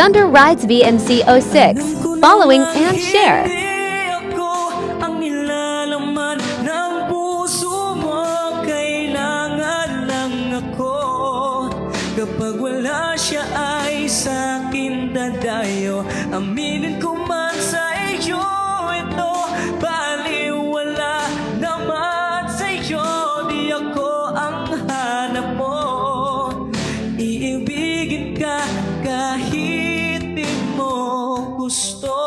Thunder Rides VMC 06. Following and share. Ako ang nilalaman ng puso mo. Kailangan lang ako. Kapag wala siya ay sa'kin dadayo. Aminin ko man sa iyo ito. Baliwala naman sa'yo. Di ako ang hanap mo. Iibigin ka kahit di mo gusto.